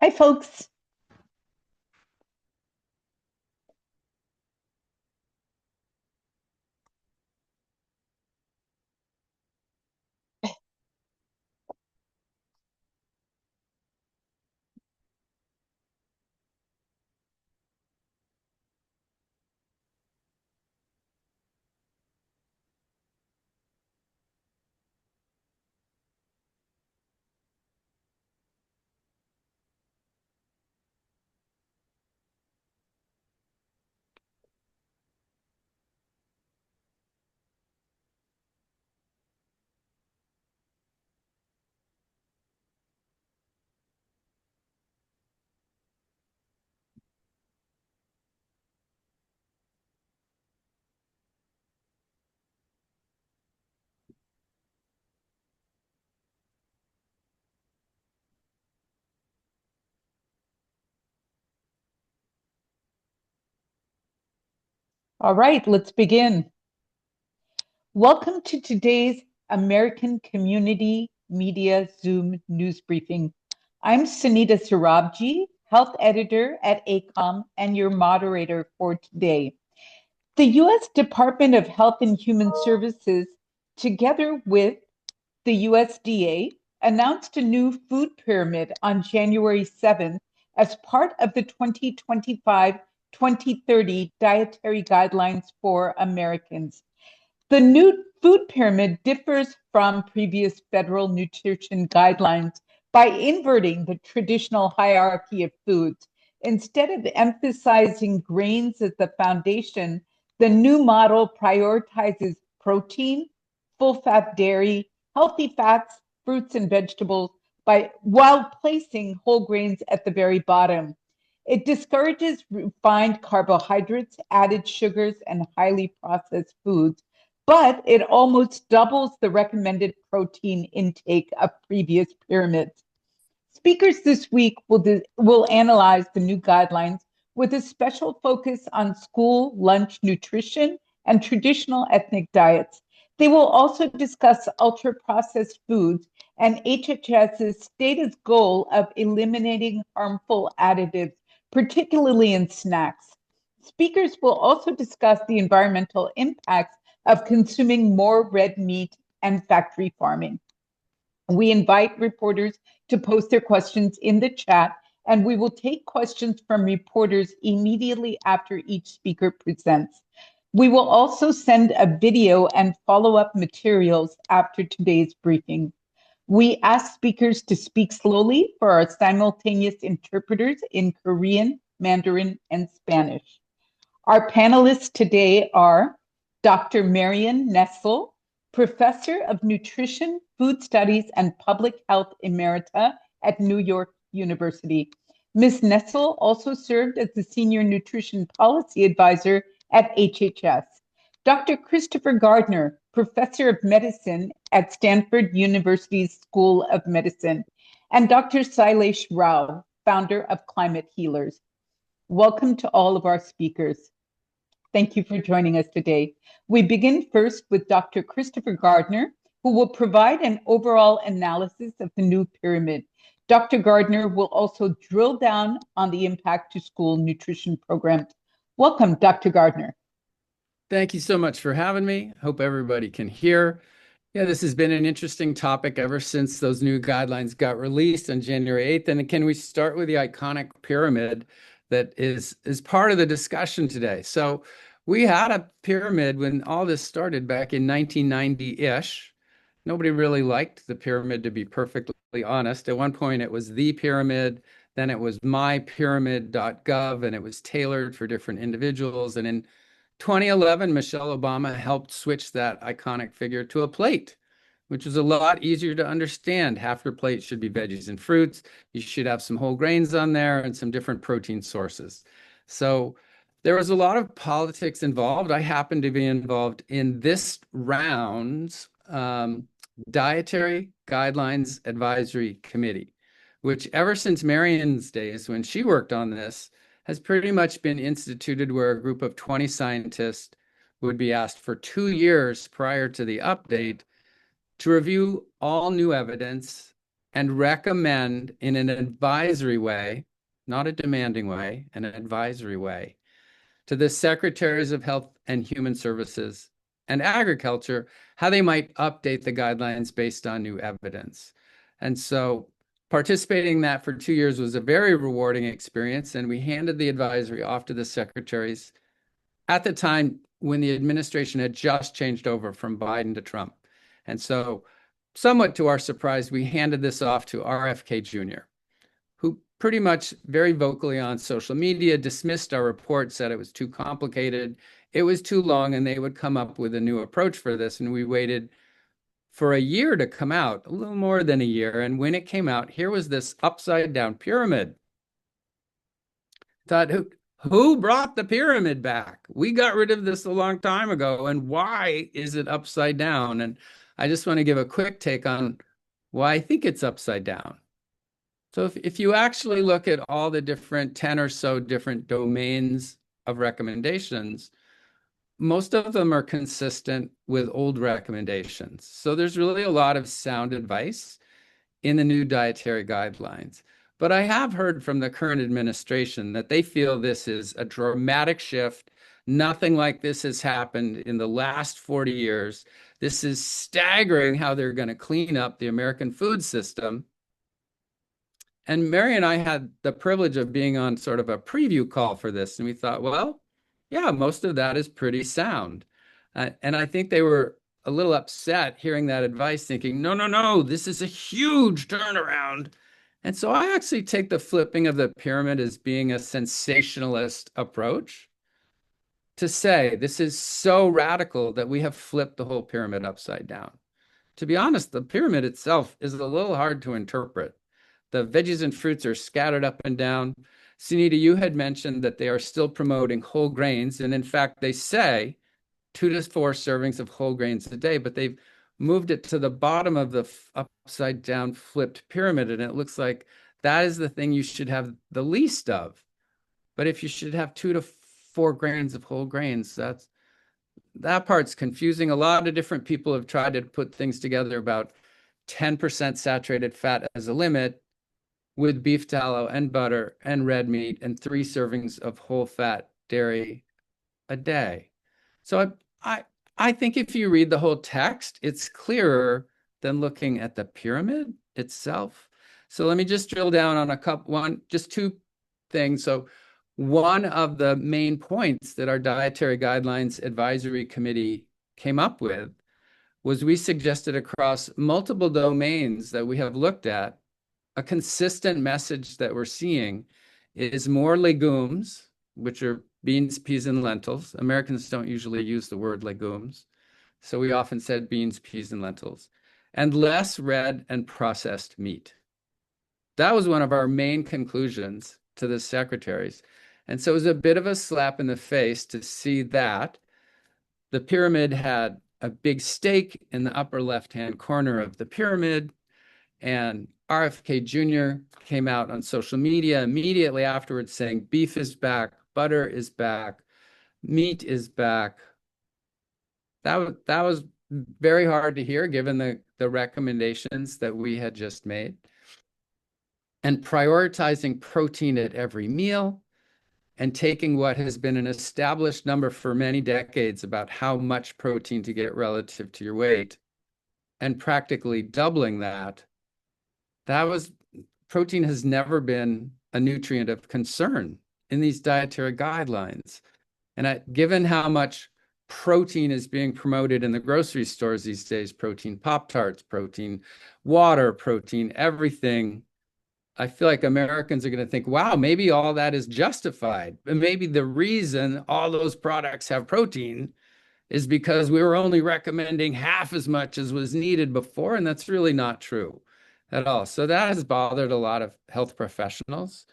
Hi, folks. All right, let's begin. Welcome to today's American Community Media Zoom news briefing. I'm Sunita Sarabji, health editor at ACOM and your moderator for today. The U.S. Department of Health and Human Services, together with the USDA, announced a new food pyramid on January 7th as part of the 2025-2030 Dietary Guidelines for Americans. The new food pyramid differs from previous federal nutrition guidelines by inverting the traditional hierarchy of foods. Instead of emphasizing grains as the foundation, the new model prioritizes protein, full-fat dairy, healthy fats, fruits, and vegetables while placing whole grains at the very bottom. It discourages refined carbohydrates, added sugars, and highly processed foods, but it almost doubles the recommended protein intake of previous pyramids. Speakers this week will analyze the new guidelines with a special focus on school lunch nutrition and traditional ethnic diets. They will also discuss ultra-processed foods and HHS's stated goal of eliminating harmful additives, particularly in snacks. Speakers will also discuss the environmental impacts of consuming more red meat and factory farming. We invite reporters to post their questions in the chat, and we will take questions from reporters immediately after each speaker presents. We will also send a video and follow-up materials after today's briefing. We ask speakers to speak slowly for our simultaneous interpreters in Korean, Mandarin, and Spanish. Our panelists today are Dr. Marion Nessel, Professor of Nutrition, Food Studies, and Public Health Emerita at New York University. Ms. Nessel also served as the Senior Nutrition Policy Advisor at HHS. Dr. Christopher Gardner, Professor of Medicine at Stanford University's School of Medicine, and Dr. Sailesh Rao, founder of Climate Healers. Welcome to all of our speakers. Thank you for joining us today. We begin first with Dr. Christopher Gardner, who will provide an overall analysis of the new pyramid. Dr. Gardner will also drill down on the impact to school nutrition programs. Welcome, Dr. Gardner. Thank you so much for having me. Hope everybody can hear. Yeah, this has been an interesting topic ever since those new guidelines got released on January 8th. And can we start with the iconic pyramid that is part of the discussion today? So we had a pyramid when all this started back in 1990-ish. Nobody really liked the pyramid, to be perfectly honest. At one point, it was the pyramid. Then it was mypyramid.gov, and it was tailored for different individuals. And in 2011, Michelle Obama helped switch that iconic figure to a plate, which was a lot easier to understand. Half your plate should be veggies and fruits. You should have some whole grains on there and some different protein sources. So there was a lot of politics involved. I happened to be involved in this round's Dietary Guidelines Advisory Committee, which ever since Marion's days when she worked on this, has pretty much been instituted where a group of 20 scientists would be asked for 2 years prior to the update to review all new evidence and recommend in an advisory way, not a demanding way, an advisory way, to the Secretaries of Health and Human Services and Agriculture how they might update the guidelines based on new evidence. And so participating in that for 2 years was a very rewarding experience. And we handed the advisory off to the secretaries at the time when the administration had just changed over from Biden to Trump. And so, somewhat to our surprise, we handed this off to RFK Jr., who pretty much very vocally on social media dismissed our report, said it was too complicated, it was too long, and they would come up with a new approach for this. And we waited for a year to come out, a little more than a year. And when it came out, here was this upside down pyramid. Thought, who brought the pyramid back? We got rid of this a long time ago. And why is it upside down? And I just want to give a quick take on why I think it's upside down. So if you actually look at all the different 10 or so different domains of recommendations, most of them are consistent with old recommendations. So there's really a lot of sound advice in the new dietary guidelines. But I have heard from the current administration that they feel this is a dramatic shift. Nothing like this has happened in the last 40 years. This is staggering how they're going to clean up the American food system. And Mary and I had the privilege of being on sort of a preview call for this. And we thought, well, yeah, most of that is pretty sound. And I think they were a little upset hearing that advice, thinking, no, no, no, this is a huge turnaround. And so I actually take the flipping of the pyramid as being a sensationalist approach to say this is so radical that we have flipped the whole pyramid upside down. To be honest, the pyramid itself is a little hard to interpret. The veggies and fruits are scattered up and down. Sunita, you had mentioned that they are still promoting whole grains. And in fact, they say 2 to 4 servings of whole grains a day, but they've moved it to the bottom of the upside down flipped pyramid. And it looks like that is the thing you should have the least of. But if you should have 2 to 4 grains of whole grains, that part's confusing. A lot of different people have tried to put things together about 10% saturated fat as a limit, with beef tallow and butter and red meat and 3 servings of whole fat dairy a day. So I think if you read the whole text, it's clearer than looking at the pyramid itself. So let me just drill down on just 2 things. So one of the main points that our Dietary Guidelines Advisory Committee came up with was we suggested across multiple domains that we have looked at, a consistent message that we're seeing is more legumes, which are beans, peas, and lentils. Americans don't usually use the word legumes, so we often said beans, peas, and lentils, and less red and processed meat. That was one of our main conclusions to the secretaries. And so it was a bit of a slap in the face to see that the pyramid had a big stake in the upper left-hand corner of the pyramid, and RFK Jr. came out on social media immediately afterwards saying beef is back, butter is back, meat is back. That was very hard to hear given the recommendations that we had just made. And prioritizing protein at every meal and taking what has been an established number for many decades about how much protein to get relative to your weight and practically doubling that. Protein has never been a nutrient of concern in these dietary guidelines. And given how much protein is being promoted in the grocery stores these days, protein Pop-Tarts, protein water, protein everything, I feel like Americans are going to think, wow, maybe all that is justified. And maybe the reason all those products have protein is because we were only recommending half as much as was needed before. And that's really not true at all. So that has bothered a lot of health professionals.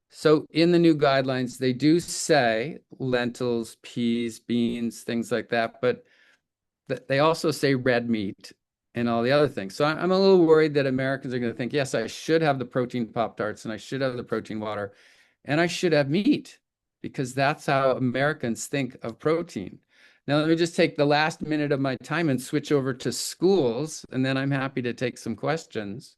So in the new guidelines, they do say lentils, peas, beans, things like that, but they also say red meat and all the other things. So I'm a little worried that Americans are going to think, yes, I should have the protein Pop-Tarts and I should have the protein water and I should have meat, because that's how Americans think of protein. Now, let me just take the last minute of my time and switch over to schools, and then I'm happy to take some questions.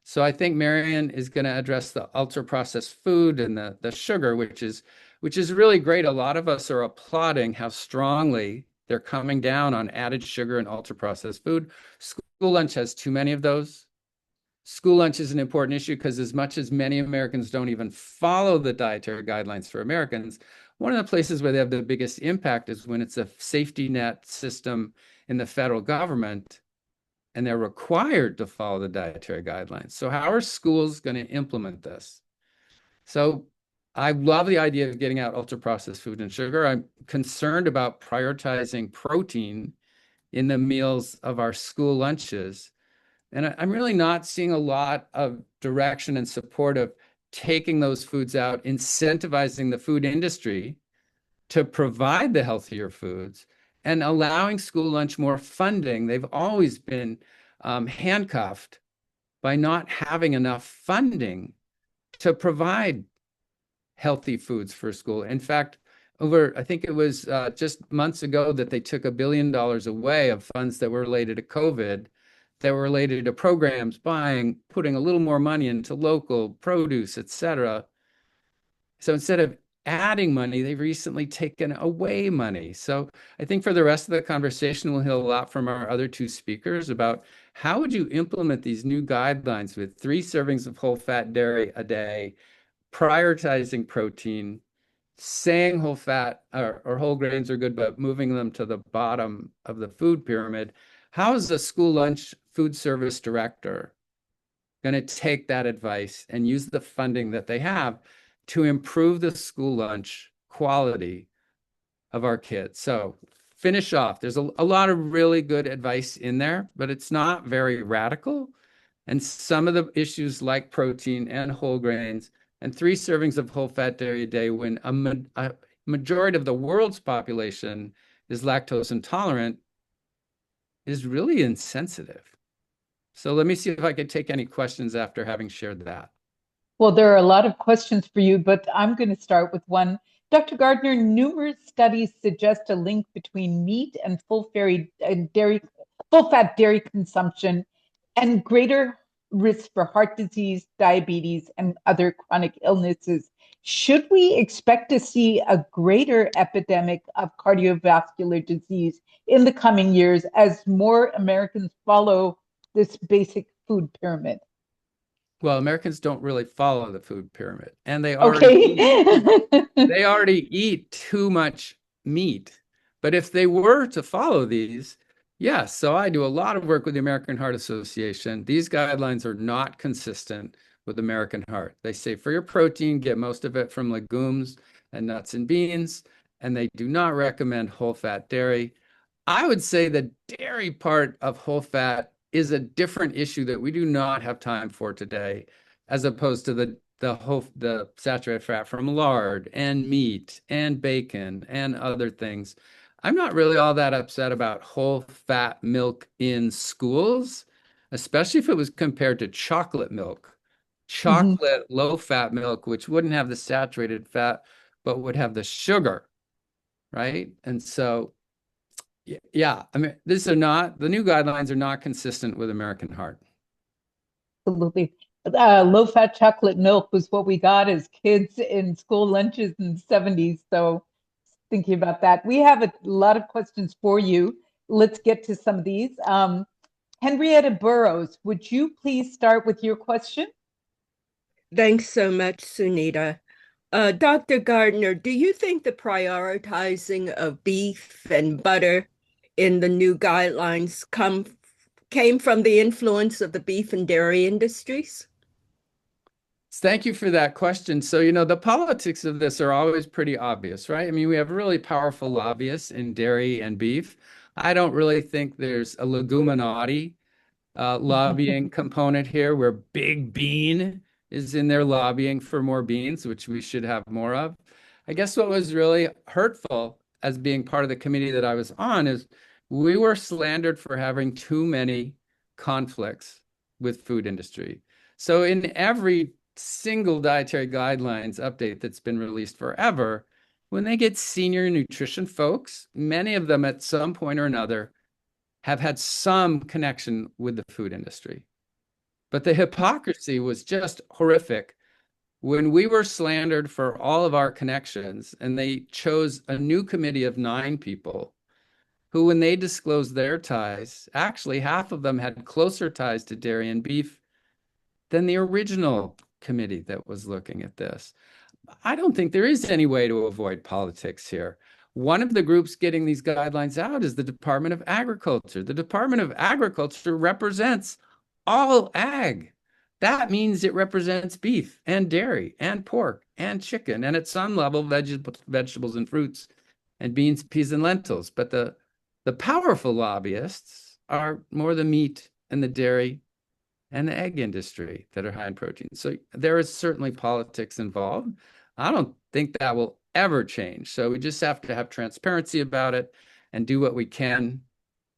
So I think Marion is going to address the ultra processed food and the sugar, which is really great. A lot of us are applauding how strongly they're coming down on added sugar and ultra processed food. School lunch has too many of those. School lunch is an important issue because as much as many Americans don't even follow the dietary guidelines for Americans, one of the places where they have the biggest impact is when it's a safety net system in the federal government and they're required to follow the dietary guidelines. So how are schools going to implement this? So I love the idea of getting out ultra processed food and sugar. I'm concerned about prioritizing protein in the meals of our school lunches. And I'm really not seeing a lot of direction and support of taking those foods out, incentivizing the food industry to provide the healthier foods and allowing school lunch more funding. They've always been handcuffed by not having enough funding to provide healthy foods for school. In fact, I think it was just months ago that they took $1 billion away of funds that were related to COVID, that were related to programs, putting a little more money into local produce, et cetera. So instead of adding money, they've recently taken away money. So I think for the rest of the conversation, we'll hear a lot from our other two speakers about how would you implement these new guidelines with 3 servings of whole fat dairy a day, prioritizing protein, saying whole fat or whole grains are good, but moving them to the bottom of the food pyramid. How is the school lunch food service director going to take that advice and use the funding that they have to improve the school lunch quality of our kids? So finish off. There's a lot of really good advice in there, but it's not very radical. And some of the issues like protein and whole grains and 3 servings of whole fat dairy a day when a majority of the world's population is lactose intolerant is really insensitive. So let me see if I could take any questions after having shared that. Well, there are a lot of questions for you, but I'm going to start with one. Dr. Gardner, numerous studies suggest a link between meat and full fat dairy consumption and greater risk for heart disease, diabetes, and other chronic illnesses. Should we expect to see a greater epidemic of cardiovascular disease in the coming years as more Americans follow this basic food pyramid? Well, Americans don't really follow the food pyramid, and Okay. they already eat too much meat. But if they were to follow these, yes. So I do a lot of work with the American Heart Association. These guidelines are not consistent with American Heart. They say for your protein, get most of it from legumes and nuts and beans, and they do not recommend whole fat dairy. I would say the dairy part of whole fat is a different issue that we do not have time for today, as opposed to the saturated fat from lard and meat and bacon and other things. I'm not really all that upset about whole fat milk in schools, especially if it was compared to chocolate milk. Mhm. Chocolate low fat milk, which wouldn't have the saturated fat, but would have the sugar, right? And so yeah, I mean, the new guidelines are not consistent with American Heart. Absolutely. Low fat chocolate milk was what we got as kids in school lunches in the 70s. So thinking about that, we have a lot of questions for you. Let's get to some of these. Henrietta Burrows, would you please start with your question? Thanks so much, Sunita. Dr. Gardner, do you think the prioritizing of beef and butter in the new guidelines came from the influence of the beef and dairy industries? Thank you for that question. So, the politics of this are always pretty obvious, right? I mean, we have really powerful lobbyists in dairy and beef. I don't really think there's a leguminati lobbying component here where Big Bean is in there lobbying for more beans, which we should have more of. I guess what was really hurtful as being part of the committee that I was on is we were slandered for having too many conflicts with food industry. So in every single dietary guidelines update that's been released forever, when they get senior nutrition folks, many of them at some point or another have had some connection with the food industry. But the hypocrisy was just horrific when we were slandered for all of our connections, and they chose a new committee of 9 people who, when they disclosed their ties, actually half of them had closer ties to dairy and beef than the original committee that was looking at this. I don't think there is any way to avoid politics here. One of the groups getting these guidelines out is the Department of Agriculture. The Department of Agriculture represents all ag. That means it represents beef and dairy and pork and chicken, and at some level, vegetables and fruits and beans, peas, and lentils. But the powerful lobbyists are more the meat and the dairy and the egg industry that are high in protein. So there is certainly politics involved. I don't think that will ever change. So we just have to have transparency about it and do what we can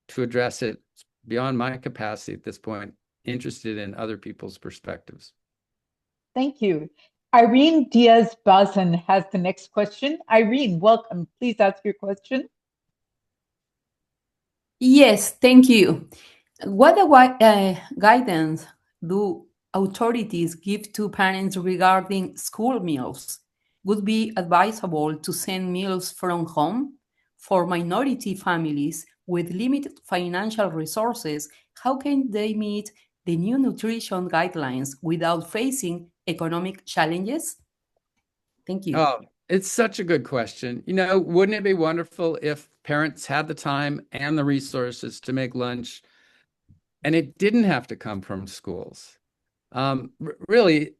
to address it. It's beyond my capacity at this point, interested in other people's perspectives. Thank you. Irene Diaz-Bazan has the next question. Irene, welcome. Please ask your question. Yes, thank you. What guidance do authorities give to parents regarding school meals? Would be advisable to send meals from home? For minority families with limited financial resources, how can they meet the new nutrition guidelines without facing economic challenges? Thank you. Oh, it's such a good question. Wouldn't it be wonderful if parents had the time and the resources to make lunch and it didn't have to come from schools? Really,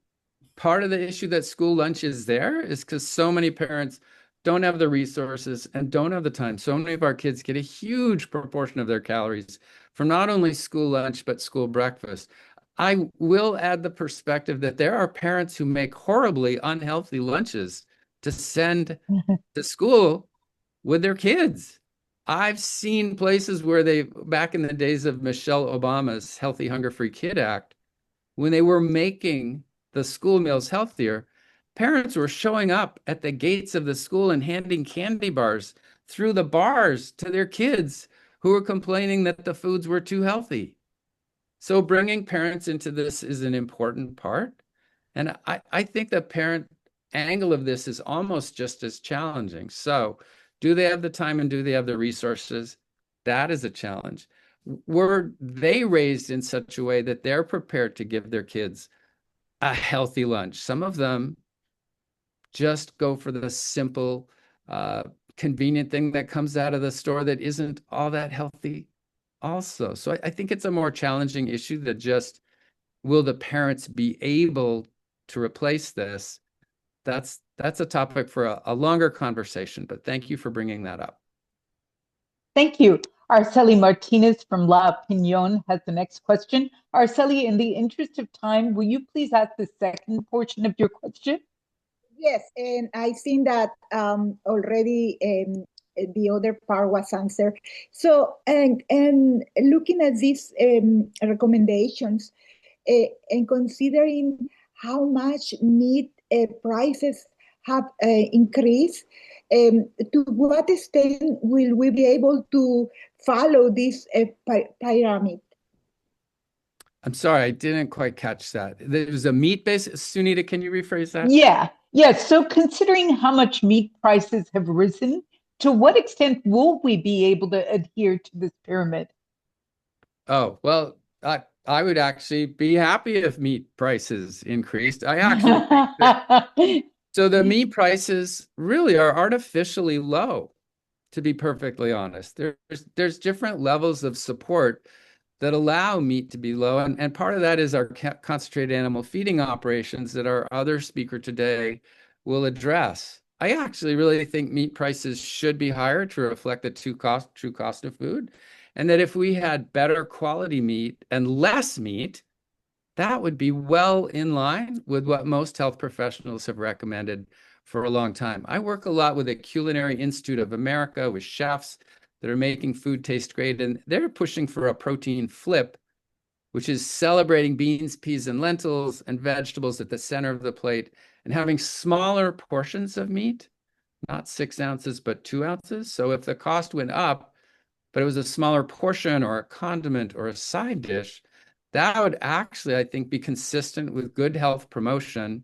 part of the issue that school lunch is there is because so many parents don't have the resources and don't have the time. So many of our kids get a huge proportion of their calories from not only school lunch, but school breakfast. I will add the perspective that there are parents who make horribly unhealthy lunches to send to school with their kids. I've seen places where back in the days of Michelle Obama's Healthy Hunger Free Kid Act, when they were making the school meals healthier, parents were showing up at the gates of the school and handing candy bars through the bars to their kids who were complaining that the foods were too healthy. So bringing parents into this is an important part. And I think the parent angle of this is almost just as challenging. So do they have the time and do they have the resources? That is a challenge. Were they raised in such a way that they're prepared to give their kids a healthy lunch? Some of them just go for the simple, convenient thing that comes out of the store that isn't all that healthy also. So I think it's a more challenging issue that just, will the parents be able to replace this? That's a topic for a longer conversation, but thank you for bringing that up. Thank you. Araceli Martinez from La Opinion has the next question. Araceli, in the interest of time, will you please ask the second portion of your question? Yes, and I think that already the other part was answered. So, and looking at these recommendations and considering how much meat prices have increased, to what extent will we be able to follow this pyramid? I'm sorry, I didn't quite catch that. There's a meat base. Sunita, can you rephrase that? Yeah. Yes. So considering how much meat prices have risen, to what extent will we be able to adhere to this pyramid? Oh, well, I would actually be happy if meat prices increased. I actually think that, so the meat prices really are artificially low, to be perfectly honest. There's different levels of support that allow meat to be low. And part of that is our concentrated animal feeding operations that our other speaker today will address. I actually really think meat prices should be higher to reflect the true cost of food. And that if we had better quality meat and less meat, that would be well in line with what most health professionals have recommended for a long time. I work a lot with the Culinary Institute of America with chefs that are making food taste great, and they're pushing for a protein flip, which is celebrating beans, peas, and lentils and vegetables at the center of the plate and having smaller portions of meat, not 6 ounces, but 2 ounces. So if the cost went up, but it was a smaller portion or a condiment or a side dish, That would actually, I think, be consistent with good health promotion,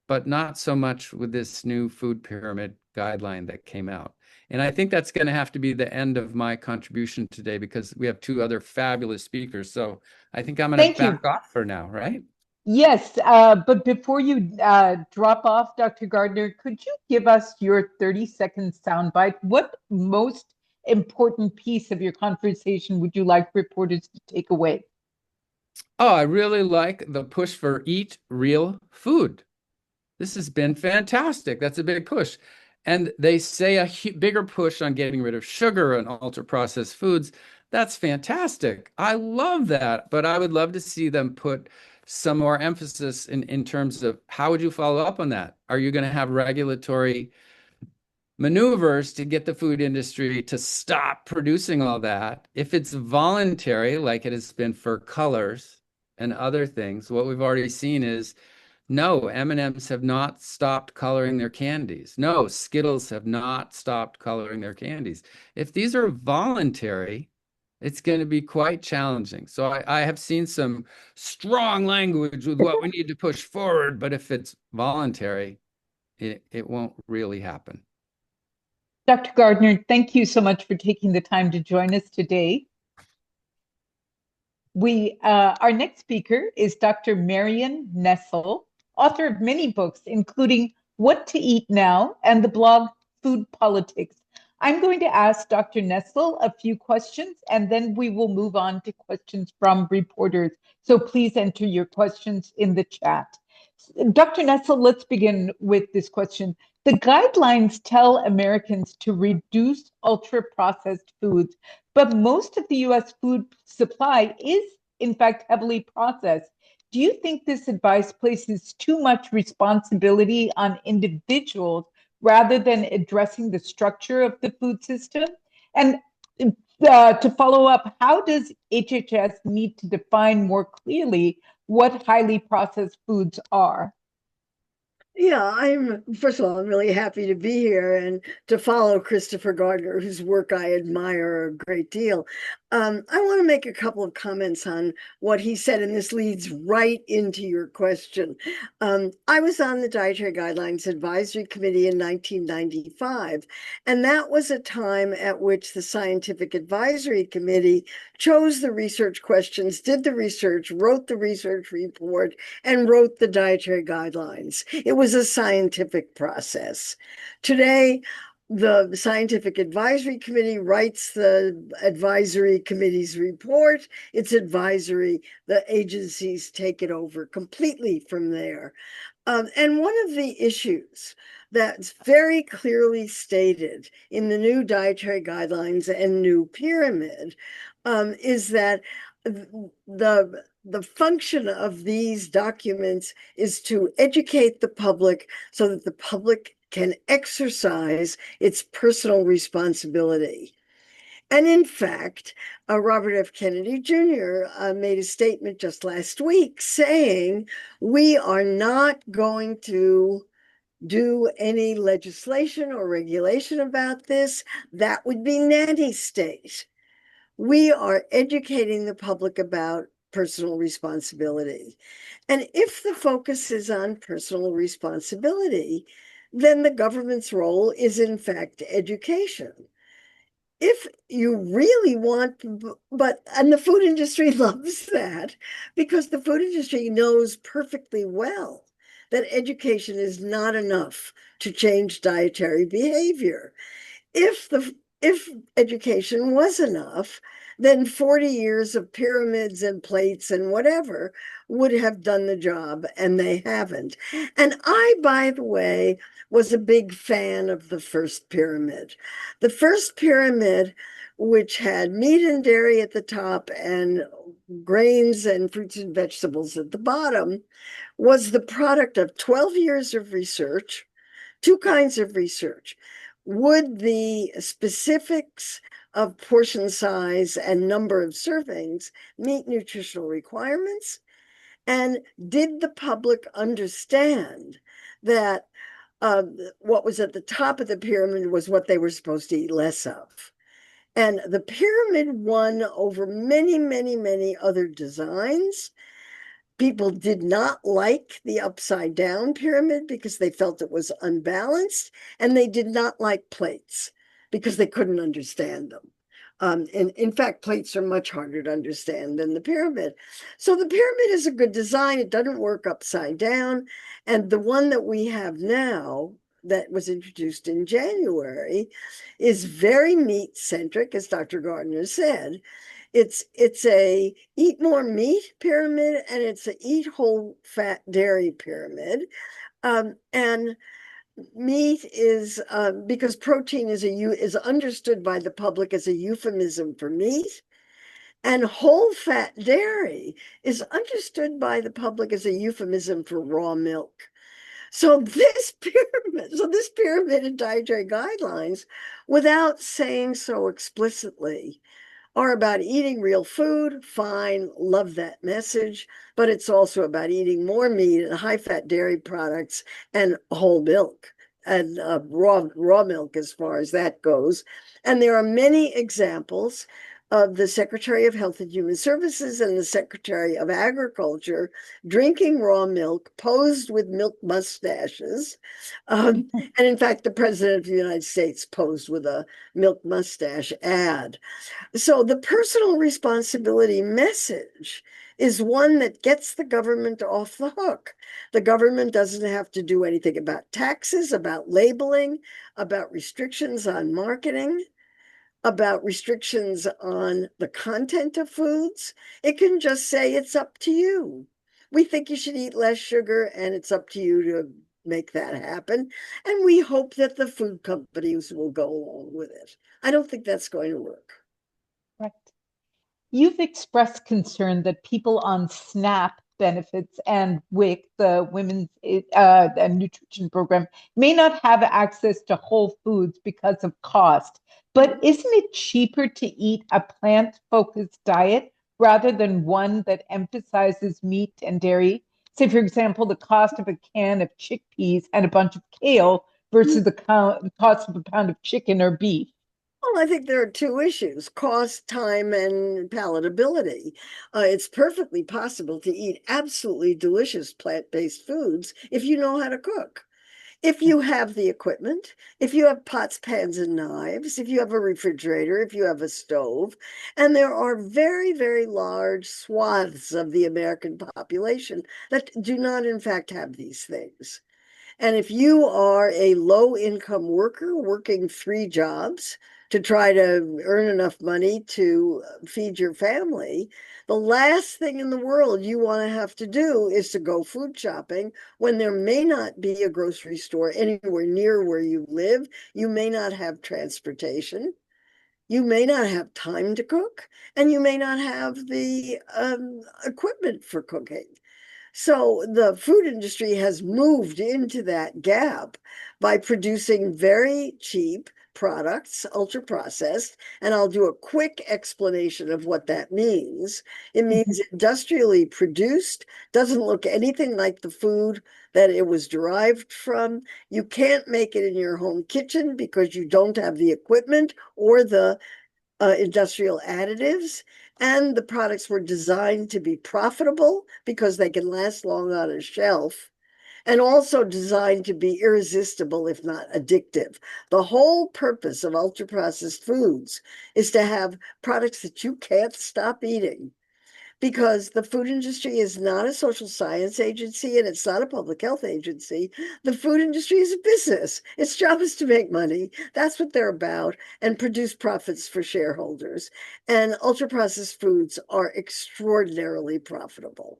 but not so much with this new food pyramid guideline that came out. And I think that's going to have to be the end of my contribution today because we have two other fabulous speakers. So I think I'm going to back off for now, right? Yes, but before you drop off, Dr. Gardner, could you give us your 30-second soundbite? What most important piece of your conversation would you like reporters to take away? Oh, I really like the push for eat real food. This has been fantastic. That's a big push. And they say a bigger push on getting rid of sugar and ultra-processed foods. That's fantastic. I love that. But I would love to see them put some more emphasis in terms of how would you follow up on that? Are you going to have regulatory maneuvers to get the food industry to stop producing all that? If it's voluntary, like it has been for colors and other things, what we've already seen is no, M&Ms have not stopped coloring their candies. No, Skittles have not stopped coloring their candies. If these are voluntary, it's going to be quite challenging. So I have seen some strong language with what we need to push forward, but if it's voluntary, it won't really happen. Dr. Gardner, thank you so much for taking the time to join us today. Our next speaker is Dr. Marion Nestle, author of many books, including What to Eat Now and the blog Food Politics. I'm going to ask Dr. Nestle a few questions, and then we will move on to questions from reporters. So please enter your questions in the chat. Dr. Nestle, let's begin with this question. The guidelines tell Americans to reduce ultra-processed foods, but most of the U.S. food supply is, in fact, heavily processed. Do you think this advice places too much responsibility on individuals rather than addressing the structure of the food system? And to follow up, how does HHS need to define more clearly what highly processed foods are? Yeah, first of all, I'm really happy to be here and to follow Christopher Gardner, whose work I admire a great deal. I want to make a couple of comments on what he said, and this leads right into your question. I was on the Dietary Guidelines Advisory Committee in 1995, and that was a time at which the Scientific Advisory Committee chose the research questions, did the research, wrote the research report, and wrote the dietary guidelines. It was a scientific process. Today, the Scientific Advisory Committee writes the advisory committee's report. It's advisory. The agencies take it over completely from there. And one of the issues that's very clearly stated in the new dietary guidelines and new pyramid is that the function of these documents is to educate the public so that the public can exercise its personal responsibility. And in fact, Robert F. Kennedy Jr. Made a statement just last week saying, we are not going to do any legislation or regulation about this. That would be nanny state. We are educating the public about personal responsibility. And if the focus is on personal responsibility, then the government's role is in fact education. If you really want, and the food industry loves that because the food industry knows perfectly well that education is not enough to change dietary behavior. If education was enough, then 40 years of pyramids and plates and whatever would have done the job, and they haven't. And I, by the way, was a big fan of the first pyramid. The first pyramid, which had meat and dairy at the top and grains and fruits and vegetables at the bottom, was the product of 12 years of research, two kinds of research. Would the specifics of portion size and number of servings meet nutritional requirements? And did the public understand that what was at the top of the pyramid was what they were supposed to eat less of? And the pyramid won over many, many, many other designs. People did not like the upside down pyramid because they felt it was unbalanced, and they did not like plates because they couldn't understand them. In fact, plates are much harder to understand than the pyramid. So the pyramid is a good design. It doesn't work upside down. And the one that we have now that was introduced in January is very meat centric, as Dr. Gardner said. It's a eat more meat pyramid, and it's a eat whole fat dairy pyramid. And meat is because protein is understood by the public as a euphemism for meat, and whole fat dairy is understood by the public as a euphemism for raw milk. So this pyramid in dietary guidelines, without saying so explicitly, are about eating real food. Fine, love that message, but it's also about eating more meat and high-fat dairy products and whole milk and raw milk as far as that goes. And there are many examples of the Secretary of Health and Human Services and the Secretary of Agriculture drinking raw milk posed with milk mustaches. And in fact, the President of the United States posed with a milk mustache ad. So the personal responsibility message is one that gets the government off the hook. The government doesn't have to do anything about taxes, about labeling, about restrictions on marketing, about restrictions on the content of foods. It can just say it's up to you. We think you should eat less sugar, and it's up to you to make that happen. And we hope that the food companies will go along with it. I don't think that's going to work. Right. You've expressed concern that people on SNAP benefits and WIC, the Women's Nutrition Program, may not have access to whole foods because of cost. But isn't it cheaper to eat a plant-focused diet rather than one that emphasizes meat and dairy? Say, for example, the cost of a can of chickpeas and a bunch of kale versus the cost of a pound of chicken or beef. Well, I think there are two issues: cost, time, and palatability. It's perfectly possible to eat absolutely delicious plant-based foods if you know how to cook. If you have the equipment, if you have pots, pans, and knives, if you have a refrigerator, if you have a stove, and there are very, very large swaths of the American population that do not, in fact, have these things. And if you are a low-income worker working 3 jobs to try to earn enough money to feed your family, the last thing in the world you want to have to do is to go food shopping when there may not be a grocery store anywhere near where you live. You may not have transportation. You may not have time to cook, and you may not have the equipment for cooking. So the food industry has moved into that gap by producing very cheap products, ultra processed. And I'll do a quick explanation of what that means. It means industrially produced, doesn't look anything like the food that it was derived from. You can't make it in your home kitchen because you don't have the equipment or the industrial additives. And the products were designed to be profitable because they can last long on a shelf, and also designed to be irresistible, if not addictive. The whole purpose of ultra processed foods is to have products that you can't stop eating, because the food industry is not a social science agency and it's not a public health agency. The food industry is a business. Its job is to make money. That's what they're about, and produce profits for shareholders. And ultra processed foods are extraordinarily profitable.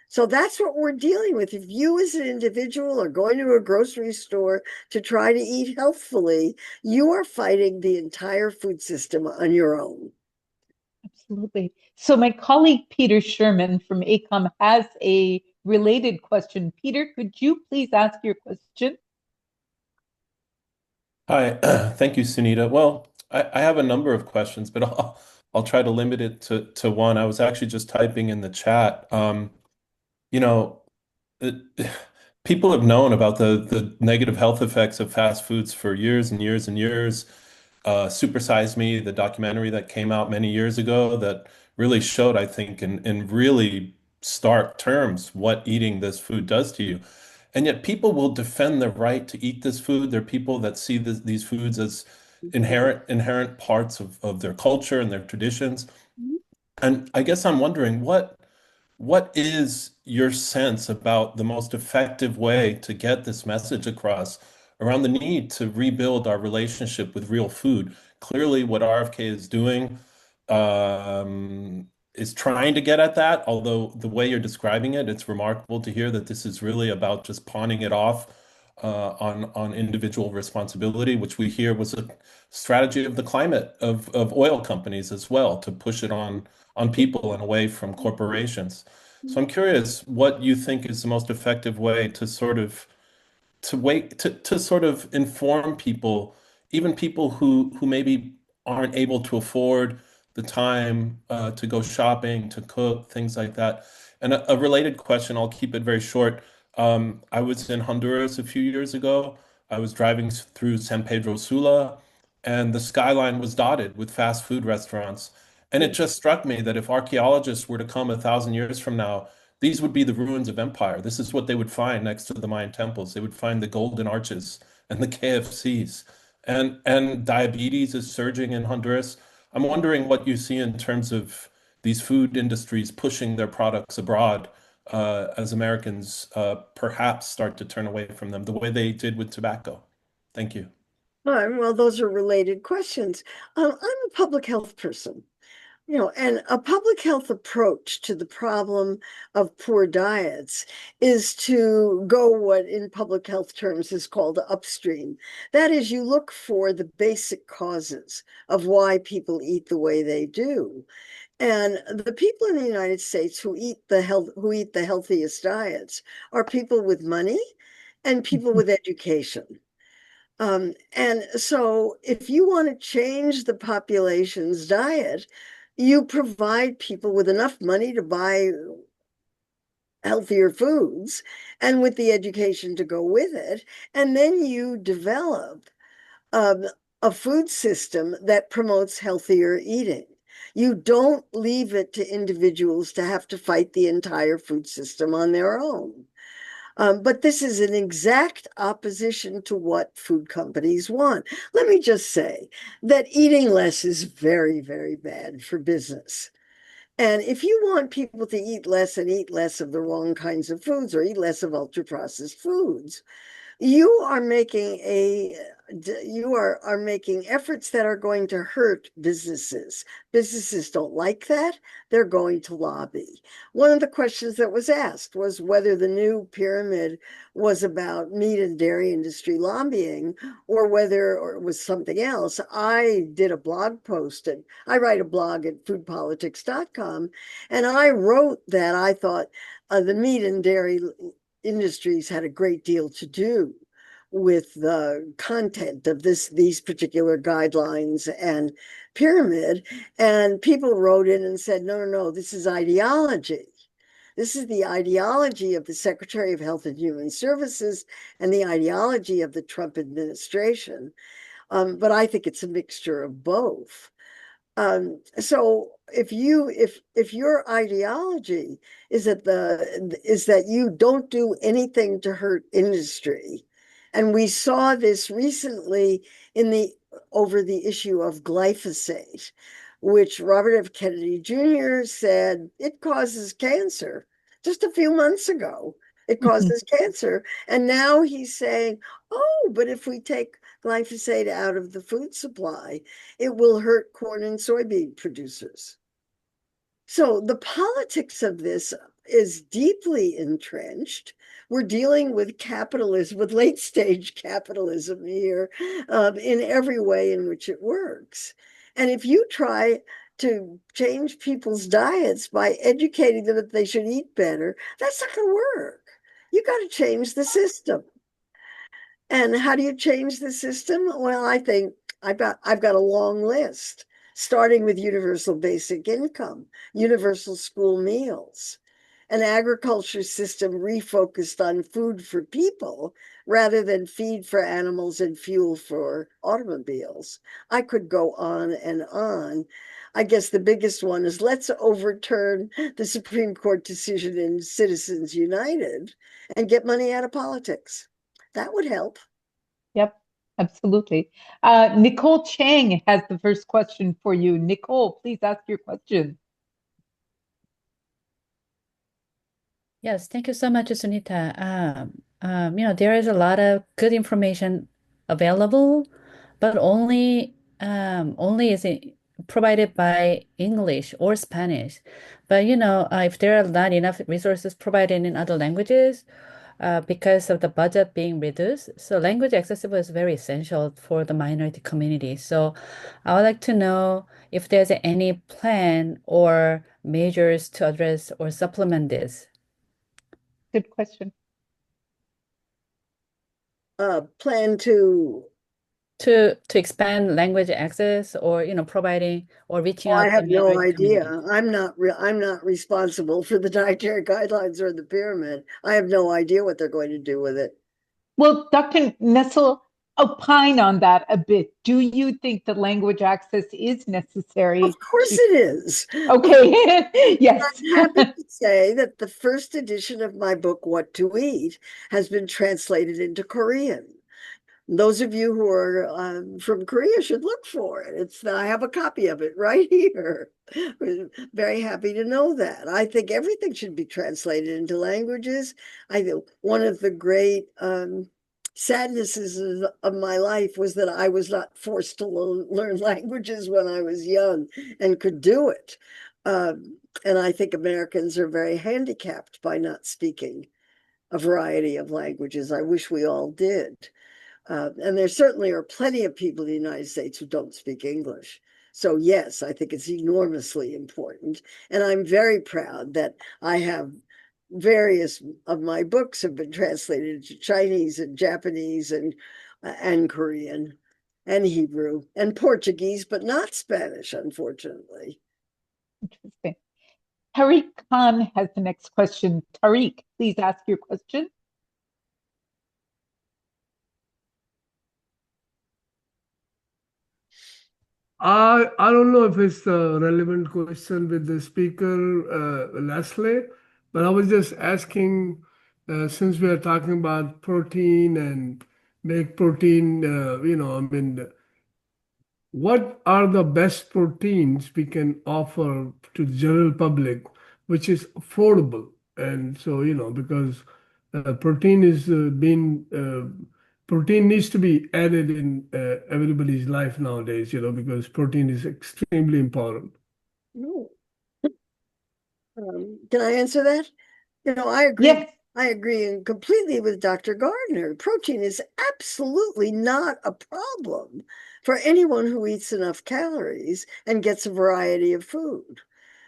So that's what we're dealing with. If you as an individual are going to a grocery store to try to eat healthfully, you are fighting the entire food system on your own. Absolutely. So my colleague Peter Sherman from ACOM has a related question. Peter, could you please ask your question? Hi, thank you, Sunita. Well, I have a number of questions, but I'll try to limit it to one. I was actually just typing in the chat. You know, it, people have known about the negative health effects of fast foods for years and years and years. Super Size Me, the documentary that came out many years ago that really showed, I think, in really stark terms what eating this food does to you. And yet people will defend their right to eat this food. There are people that see these foods as inherent parts of their culture and their traditions. And I guess I'm wondering what is your sense about the most effective way to get this message across around the need to rebuild our relationship with real food? Clearly, what RFK is doing is trying to get at that, although the way you're describing it, it's remarkable to hear that this is really about just pawning it off on individual responsibility, which we hear was a strategy of the climate of oil companies as well, to push it on people and away from corporations. So I'm curious what you think is the most effective way to sort of to sort of inform people, even people who maybe aren't able to afford the time to go shopping, to cook, things like that. And a related question, I'll keep it very short. I was in Honduras a few years ago. I was driving through San Pedro Sula, and the skyline was dotted with fast food restaurants. And it just struck me that if archaeologists were to come 1,000 years from now, these would be the ruins of empire. This is what they would find next to the Mayan temples. They would find the golden arches and the KFCs. And diabetes is surging in Honduras. I'm wondering what you see in terms of these food industries pushing their products abroad as Americans perhaps start to turn away from them the way they did with tobacco. Thank you. Well, those are related questions. I'm a public health person. And a public health approach to the problem of poor diets is to go what in public health terms is called upstream. That is, you look for the basic causes of why people eat the way they do. And the people in the United States who eat the healthiest diets are people with money and people with education. And so if you want to change the population's diet, you provide people with enough money to buy healthier foods and with the education to go with it. And then you develop a food system that promotes healthier eating. You don't leave it to individuals to have to fight the entire food system on their own. But this is an exact opposition to what food companies want. Let me just say that eating less is very, very bad for business. And if you want people to eat less and eat less of the wrong kinds of foods or eat less of ultra-processed foods, you are making making efforts that are going to hurt businesses. Businesses don't like that. They're going to lobby. One of the questions that was asked was whether the new pyramid was about meat and dairy industry lobbying or it was something else. I did a blog post, and I write a blog at foodpolitics.com, and I wrote that I thought the meat and dairy industries had a great deal to do with the content of these particular guidelines and pyramid. And people wrote in and said, no, this is ideology. This is the ideology of the Secretary of Health and Human Services and the ideology of the Trump administration. But I think it's a mixture of both. So if your ideology is that you don't do anything to hurt industry, and we saw this recently over the issue of glyphosate, which Robert F. Kennedy Jr. said it causes cancer just a few months ago. It causes cancer. And now he's saying, oh, but if we take glyphosate out of the food supply, it will hurt corn and soybean producers. So the politics of this is deeply entrenched. We're dealing with capitalism, with late stage capitalism here, in every way in which it works. And if you try to change people's diets by educating them that they should eat better, that's not going to work. You got to change the system. And how do you change the system? Well, I think I've got a long list, starting with universal basic income, universal school meals. an agriculture system refocused on food for people rather than feed for animals and fuel for automobiles. I could go on and on. I guess the biggest one is let's overturn the Supreme Court decision in Citizens United and get money out of politics. That would help. Yep, absolutely. Nicole Chang has the first question for you. Nicole, please ask your question. Yes, thank you so much, Sunita. There is a lot of good information available, but only is it provided by English or Spanish. But if there are not enough resources provided in other languages, because of the budget being reduced, so language accessible is very essential for the minority community. So I would like to know if there's any plan or measures to address or supplement this. Good question. Plan to expand language access, or providing or reaching I out to have no minority idea. communities. I'm not responsible for the dietary guidelines or the pyramid. I have no idea what they're going to do with it. Well, Dr. Nessel, opine on that a bit. Do you think that language access is necessary? Of course it is. Okay, yes. I'm happy to say that the first edition of my book, What to Eat, has been translated into Korean. Those of you who are from Korea should look for it. I have a copy of it right here. Very happy to know that. I think everything should be translated into languages. I think one of the great sadnesses of my life was that I was not forced to learn languages when I was young and could do it. And I think Americans are very handicapped by not speaking a variety of languages. I wish we all did. And there certainly are plenty of people in the United States who don't speak English. So yes, I think it's enormously important. And I'm very proud that I have various of my books have been translated into Chinese and Japanese and Korean and Hebrew and Portuguese, but not Spanish, unfortunately. Interesting. Tariq Khan has the next question. Tariq, please ask your question. I don't know if it's a relevant question with the speaker, Leslie, but I was just asking, since we are talking about protein and make protein, I mean, what are the best proteins we can offer to the general public, which is affordable? And so, because protein is protein needs to be added in everybody's life nowadays, because protein is extremely important. No. Can I answer that? I agree. Yes. I agree completely with Dr. Gardner. Protein is absolutely not a problem for anyone who eats enough calories and gets a variety of food.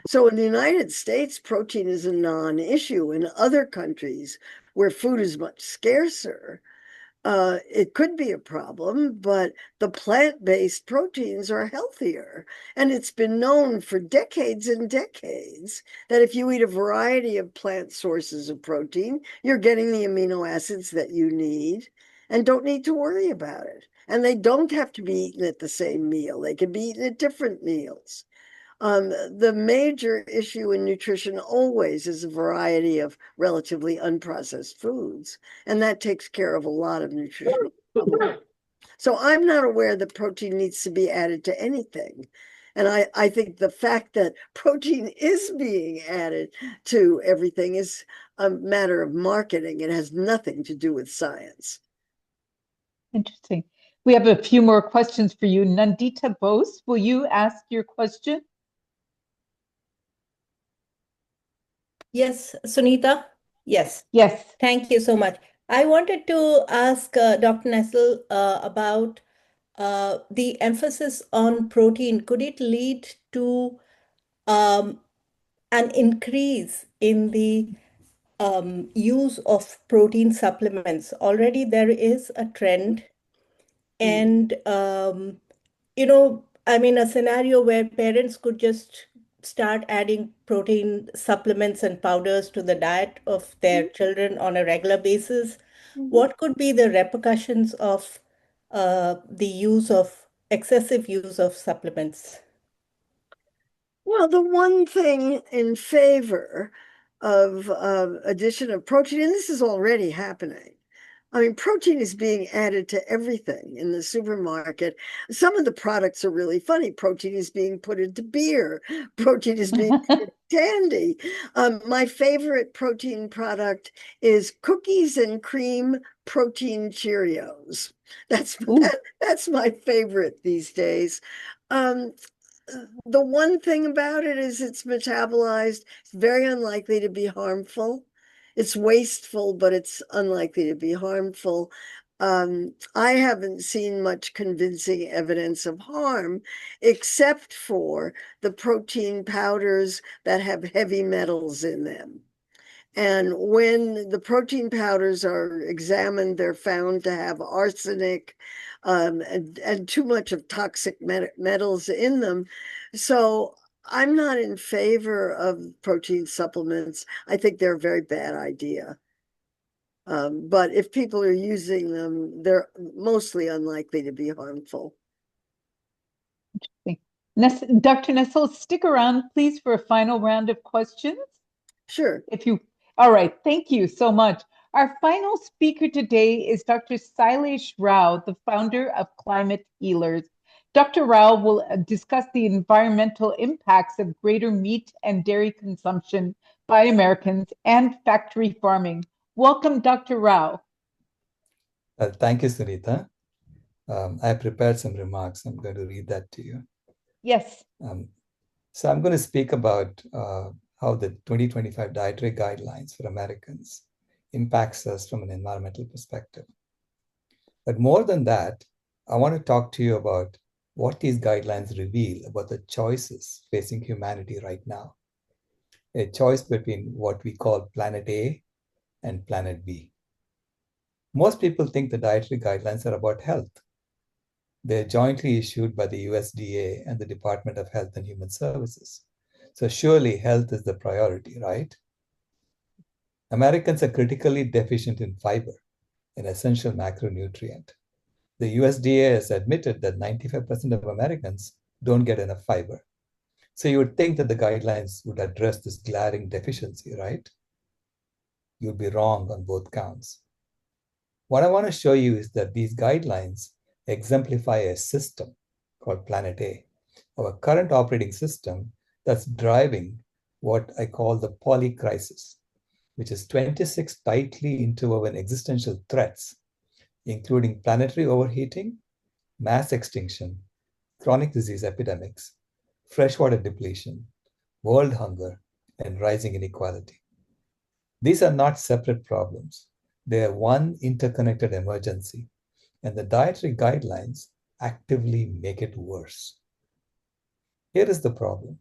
So in the United States, protein is a non-issue. In other countries where food is much scarcer, it could be a problem, but the plant-based proteins are healthier. And it's been known for decades and decades that if you eat a variety of plant sources of protein, you're getting the amino acids that you need and don't need to worry about it. And they don't have to be eaten at the same meal. They can be eaten at different meals. The major issue in nutrition always is a variety of relatively unprocessed foods, and that takes care of a lot of nutritional problems. So I'm not aware that protein needs to be added to anything. And I think the fact that protein is being added to everything is a matter of marketing. It has nothing to do with science. Interesting. We have a few more questions for you. Nandita Bose, will you ask your question? Yes, Sunita. Yes. Yes. Thank you so much. I wanted to ask Dr. Nessel about the emphasis on protein. Could it lead to an increase in the use of protein supplements? Already there is a trend, and I mean, a scenario where parents could just start adding protein supplements and powders to the diet of their children on a regular basis, what could be the repercussions of the excessive use of supplements? Well, the one thing in favor of addition of protein, and this is already happening. I mean, protein is being added to everything in the supermarket. Some of the products are really funny. Protein is being put into beer. Protein is being put into candy. My favorite protein product is cookies and cream protein Cheerios. That's my favorite these days. The one thing about it is it's metabolized. It's very unlikely to be harmful. It's wasteful, but it's unlikely to be harmful. I haven't seen much convincing evidence of harm, except for the protein powders that have heavy metals in them. And when the protein powders are examined, they're found to have arsenic and too much of toxic metals in them. So I'm not in favor of protein supplements. I think they're a very bad idea. But if people are using them, they're mostly unlikely to be harmful. Dr. Nessel, stick around, please, for a final round of questions. Sure. All right, thank you so much. Our final speaker today is Dr. Sailesh Rao, the founder of Climate Healers. Dr. Rao will discuss the environmental impacts of greater meat and dairy consumption by Americans and factory farming. Welcome, Dr. Rao. Thank you, Sunita. I prepared some remarks. I'm going to read that to you. Yes. So I'm going to speak about how the 2025 Dietary Guidelines for Americans impacts us from an environmental perspective. But more than that, I want to talk to you about what these guidelines reveal about the choices facing humanity right now. A choice between what we call Planet A and Planet B. Most people think the dietary guidelines are about health. They're jointly issued by the USDA and the Department of Health and Human Services. So surely health is the priority, right? Americans are critically deficient in fiber, an essential macronutrient. The USDA has admitted that 95% of Americans don't get enough fiber. So you would think that the guidelines would address this glaring deficiency, right? You'd be wrong on both counts. What I want to show you is that these guidelines exemplify a system called Planet A, our current operating system that's driving what I call the polycrisis, which is 26 tightly interwoven existential threats, including planetary overheating, mass extinction, chronic disease epidemics, freshwater depletion, world hunger, and rising inequality. These are not separate problems. They are one interconnected emergency, and the dietary guidelines actively make it worse. Here is the problem.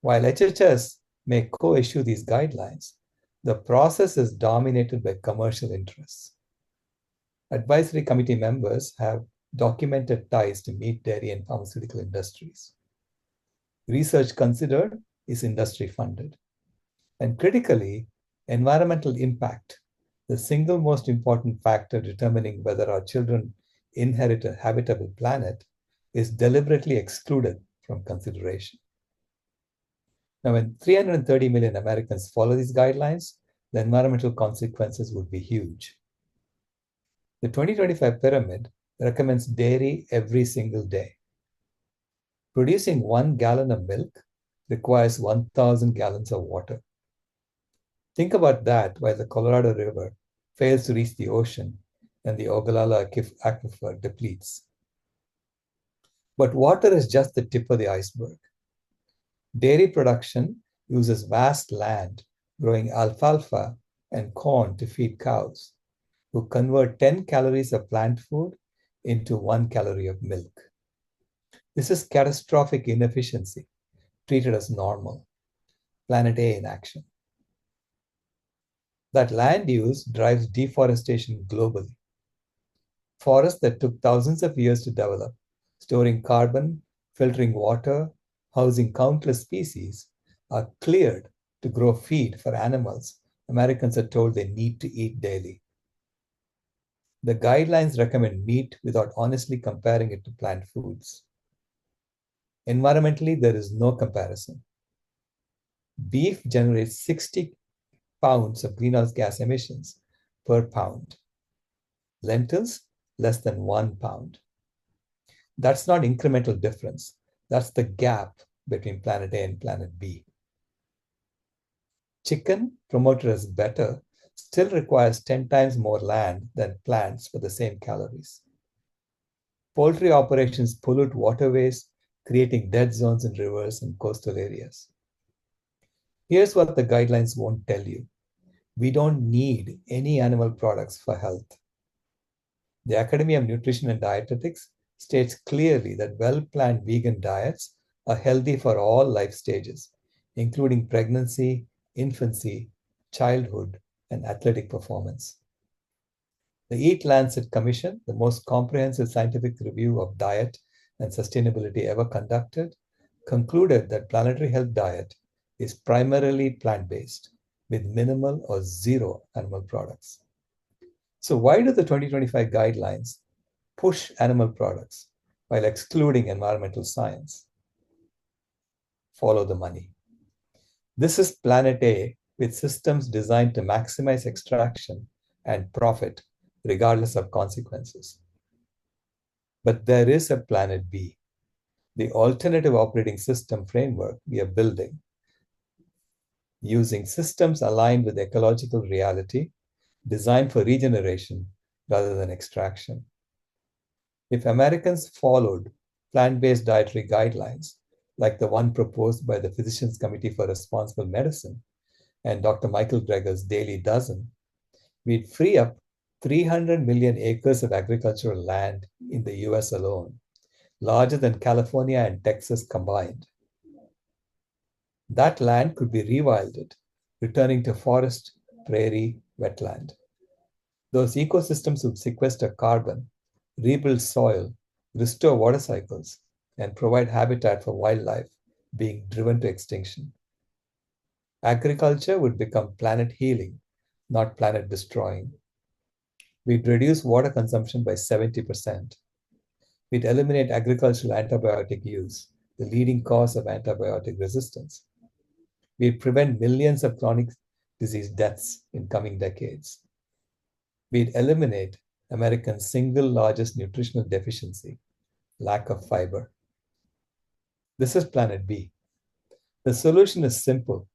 While HHS may co-issue these guidelines, the process is dominated by commercial interests. Advisory committee members have documented ties to meat, dairy, and pharmaceutical industries. Research considered is industry funded. And critically, environmental impact, the single most important factor determining whether our children inherit a habitable planet, is deliberately excluded from consideration. Now, when 330 million Americans follow these guidelines, the environmental consequences would be huge. The 2025 pyramid recommends dairy every single day. Producing 1 gallon of milk requires 1,000 gallons of water. Think about that while the Colorado River fails to reach the ocean and the Ogallala aquifer depletes. But water is just the tip of the iceberg. Dairy production uses vast land growing alfalfa and corn to feed cows, who convert 10 calories of plant food into 1 calorie of milk. This is catastrophic inefficiency, treated as normal. Planet A in action. That land use drives deforestation globally. Forests that took thousands of years to develop, storing carbon, filtering water, housing countless species, are cleared to grow feed for animals Americans are told they need to eat daily. The guidelines recommend meat without honestly comparing it to plant foods. Environmentally, there is no comparison. Beef generates 60 pounds of greenhouse gas emissions per pound. Lentils, less than 1 pound. That's not incremental difference. That's the gap between planet A and planet B. Chicken, promoted as better, still requires 10 times more land than plants for the same calories. Poultry operations pollute waterways, creating dead zones in rivers and coastal areas. Here's what the guidelines won't tell you. We don't need any animal products for health. The Academy of Nutrition and Dietetics states clearly that well-planned vegan diets are healthy for all life stages, including pregnancy, infancy, childhood, and athletic performance. The Eat Lancet Commission, the most comprehensive scientific review of diet and sustainability ever conducted, concluded that planetary health diet is primarily plant-based with minimal or zero animal products. So why do the 2025 guidelines push animal products while excluding environmental science? Follow the money. This is planet A with systems designed to maximize extraction and profit regardless of consequences. But there is a planet B, the alternative operating system framework we are building, using systems aligned with ecological reality, designed for regeneration rather than extraction. If Americans followed plant-based dietary guidelines, like the one proposed by the Physicians Committee for Responsible Medicine and Dr. Michael Greger's Daily Dozen, we'd free up 300 million acres of agricultural land in the US alone, larger than California and Texas combined. That land could be rewilded, returning to forest, prairie, wetland. Those ecosystems would sequester carbon, rebuild soil, restore water cycles, and provide habitat for wildlife being driven to extinction. Agriculture would become planet healing, not planet destroying. We'd reduce water consumption by 70%. We'd eliminate agricultural antibiotic use, the leading cause of antibiotic resistance. We'd prevent millions of chronic disease deaths in coming decades. We'd eliminate America's single largest nutritional deficiency, lack of fiber. This is planet B. The solution is simple.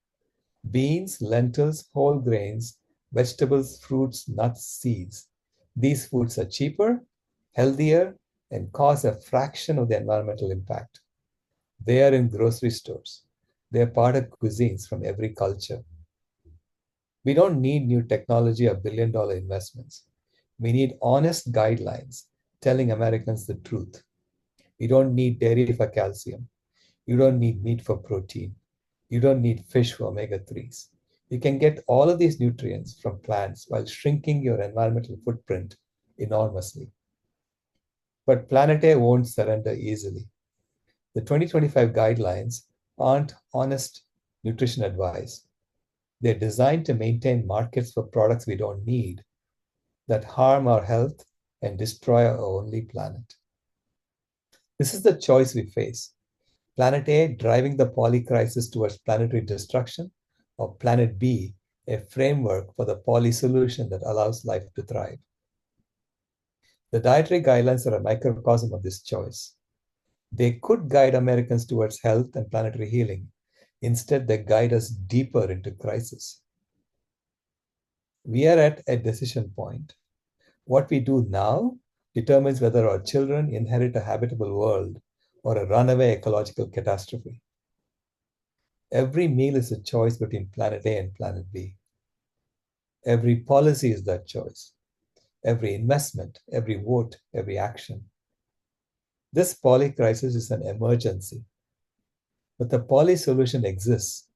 Beans, lentils, whole grains, vegetables, fruits, nuts, seeds. These foods are cheaper, healthier, and cause a fraction of the environmental impact. They are in grocery stores. They are part of cuisines from every culture. We don't need new technology or billion-dollar investments. We need honest guidelines telling Americans the truth. You don't need dairy for calcium. You don't need meat for protein. You don't need fish for omega-3s. You can get all of these nutrients from plants while shrinking your environmental footprint enormously. But Planet A won't surrender easily. The 2025 guidelines aren't honest nutrition advice. They're designed to maintain markets for products we don't need, that harm our health and destroy our only planet. This is the choice we face. Planet A driving the poly crisis towards planetary destruction, or Planet B, a framework for the poly solution that allows life to thrive. The dietary guidelines are a microcosm of this choice. They could guide Americans towards health and planetary healing. Instead, they guide us deeper into crisis. We are at a decision point. What we do now determines whether our children inherit a habitable world or a runaway ecological catastrophe. Every meal is a choice between Planet A and Planet B. Every policy is that choice. Every investment, every vote, every action. This poly crisis is an emergency. But the poly solution exists.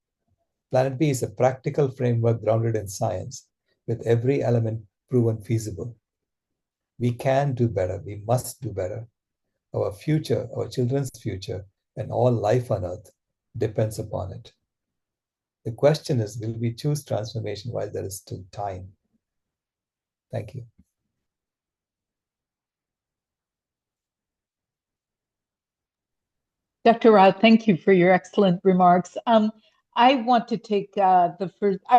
Planet B is a practical framework grounded in science, with every element proven feasible. We can do better. We must do better. Our future, our children's future, and all life on Earth depends upon it. The question is, will we choose transformation while there is still time? Thank you. Dr. Rao, thank you for your excellent remarks. I want to take I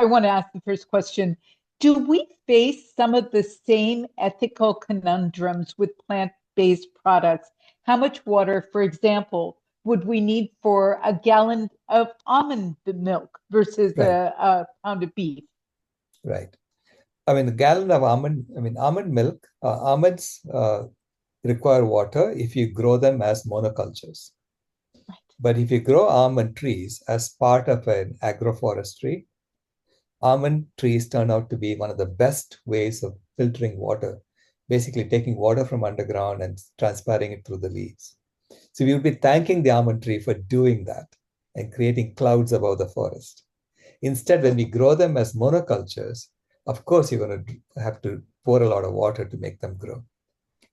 want to ask the first question. Do we face some of the same ethical conundrums with plant-based products? How much water, for example, would we need for a gallon of almond milk versus a pound of beef? Right. I mean, the gallon of almond milk, almonds require water if you grow them as monocultures. Right. But if you grow almond trees as part of an agroforestry, almond trees turn out to be one of the best ways of filtering water, basically taking water from underground and transpiring it through the leaves. So we would be thanking the almond tree for doing that and creating clouds above the forest. Instead, when we grow them as monocultures, of course, you're going to have to pour a lot of water to make them grow.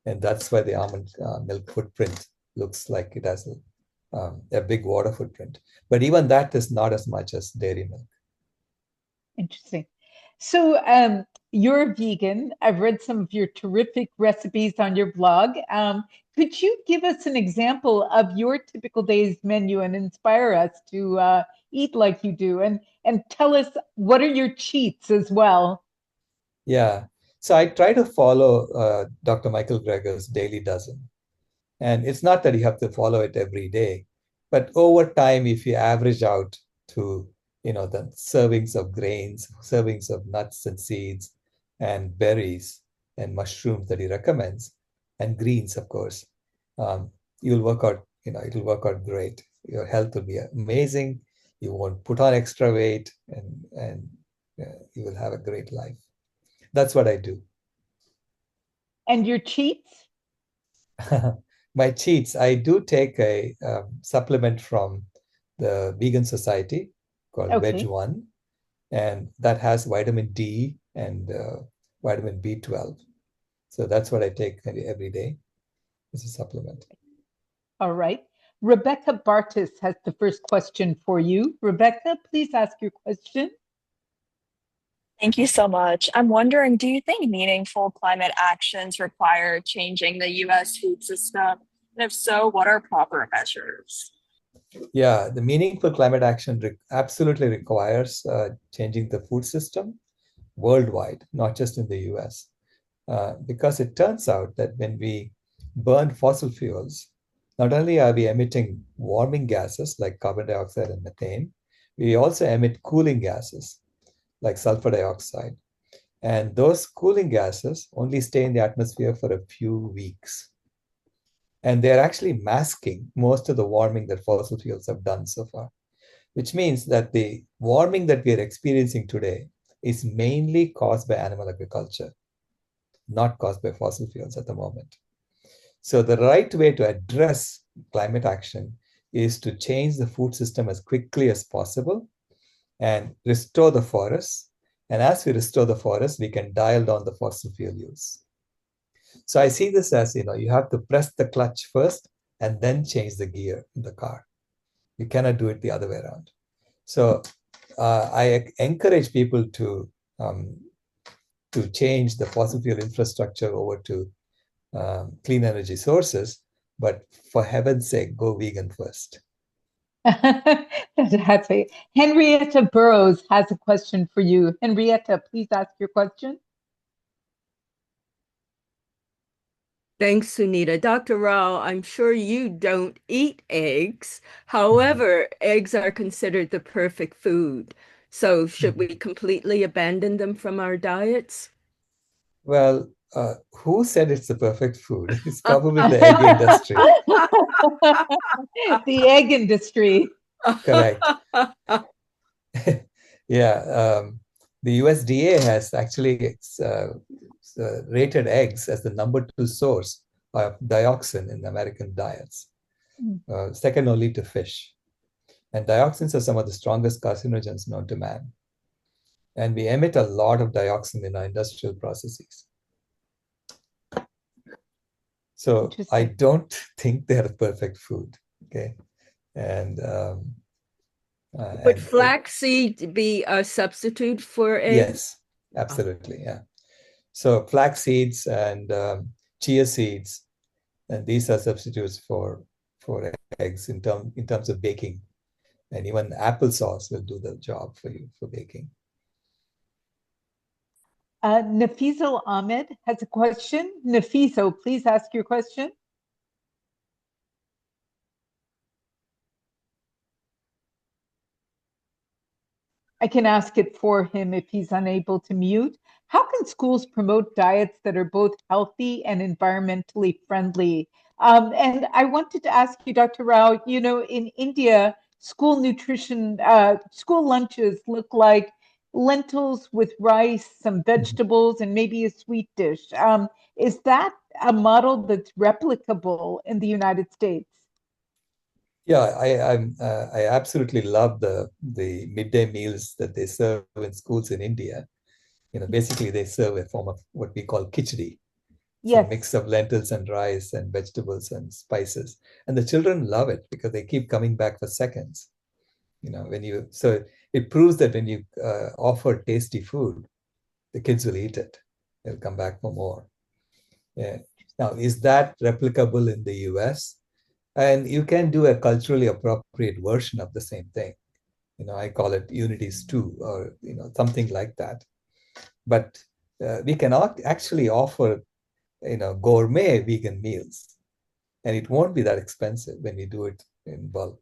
And that's why the almond milk footprint looks like it has a big water footprint. But even that is not as much as dairy milk. Interesting. So you're a vegan. I've read some of your terrific recipes on your blog. Could you give us an example of your typical day's menu and inspire us to eat like you do? And tell us, what are your cheats as well? Yeah. So I try to follow Dr. Michael Greger's Daily Dozen. And it's not that you have to follow it every day, but over time, if you average out to the servings of grains, servings of nuts and seeds and berries and mushrooms that he recommends, and greens, of course, you'll work out, it'll work out great. Your health will be amazing. You won't put on extra weight, and you will have a great life. That's what I do. And your cheats? My cheats, I do take a supplement from the Vegan Society called Veg One, and that has vitamin D and vitamin B12. So that's what I take every day as a supplement. All right. Rebecca Bartis has the first question for you. Rebecca, please ask your question. Thank you so much. I'm wondering, do you think meaningful climate actions require changing the US food system? And if so, what are proper measures? Yeah, the meaningful climate action absolutely requires changing the food system worldwide, not just in the US. Because it turns out that when we burn fossil fuels, not only are we emitting warming gases like carbon dioxide and methane, we also emit cooling gases like sulfur dioxide. And those cooling gases only stay in the atmosphere for a few weeks. And they're actually masking most of the warming that fossil fuels have done so far, which means that the warming that we are experiencing today is mainly caused by animal agriculture, not caused by fossil fuels at the moment. So the right way to address climate action is to change the food system as quickly as possible and restore the forests. And as we restore the forest, we can dial down the fossil fuel use. So I see this as, you have to press the clutch first and then change the gear in the car. You cannot do it the other way around. So I encourage people to change the fossil fuel infrastructure over to clean energy sources, but for heaven's sake, go vegan first. Fantastic. Henrietta Burrows has a question for you. Henrietta, please ask your question. Thanks, Sunita. Dr. Rao, I'm sure you don't eat eggs. However, eggs are considered the perfect food. So should we completely abandon them from our diets? Well, who said it's the perfect food? It's probably the egg industry. The egg industry. Correct. Yeah. The USDA has actually rated eggs as the number 2 source of dioxin in American diets, second only to fish. And dioxins are some of the strongest carcinogens known to man. And we emit a lot of dioxin in our industrial processes. So I don't think they're perfect food. Okay. And Would flaxseed be a substitute for eggs? Yes, absolutely. Yeah. So flax seeds and chia seeds, and these are substitutes for eggs in terms of baking. And even applesauce will do the job for you for baking. Nafizal Ahmed has a question. Nafiso, please ask your question. I can ask it for him if he's unable to mute. How can schools promote diets that are both healthy and environmentally friendly? And I wanted to ask you, Dr. Rao, you know, in India, school nutrition, school lunches look like lentils with rice, some vegetables, and maybe a sweet dish. Is that a model that's replicable in the United States? Yeah, I absolutely love the midday meals that they serve in schools in India. You know, basically they serve a form of what we call khichdi. It's a mix of lentils and rice and vegetables and spices. And the children love it because they keep coming back for seconds. You know, so it proves that when you offer tasty food, the kids will eat it. They'll come back for more. Yeah. Now, is that replicable in the US? And you can do a culturally appropriate version of the same thing. You know, I call it unity stew or, you know, something like that. But we cannot actually offer, you know, gourmet vegan meals. And it won't be that expensive when we do it in bulk,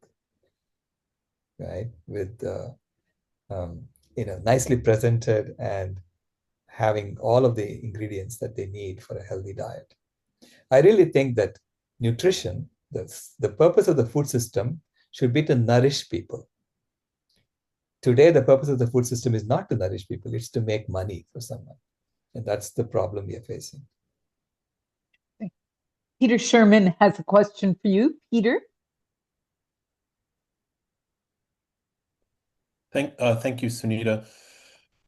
right? With, you know, nicely presented and having all of the ingredients that they need for a healthy diet. I really think that nutrition, the purpose of the food system should be to nourish people. Today, the purpose of the food system is not to nourish people, it's to make money for someone. And that's the problem we are facing. Peter Sherman has a question for you. Peter? Thank you, Sunita.